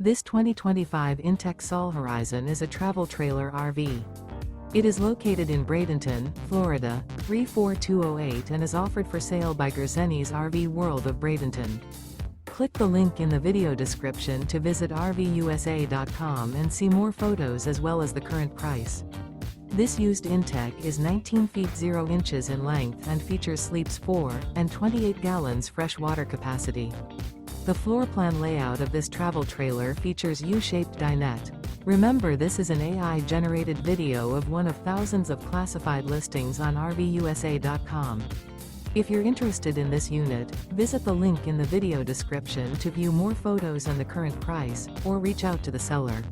This 2025 inTech Sol Horizon is a travel trailer RV. It is located in Bradenton, Florida, 34208 and is offered for sale by Gerzeny's RV World of Bradenton. Click the link in the video description to visit RVUSA.com and see more photos as well as the current price. This used inTech is 19 feet 0 inches in length and features sleeps 4 and 28 gallons fresh water capacity. The floor plan layout of this travel trailer features U-Shaped Dinette. Remember, this is an AI-generated video of one of thousands of classified listings on RVUSA.com. If you're interested in this unit, visit the link in the video description to view more photos and the current price, or reach out to the seller.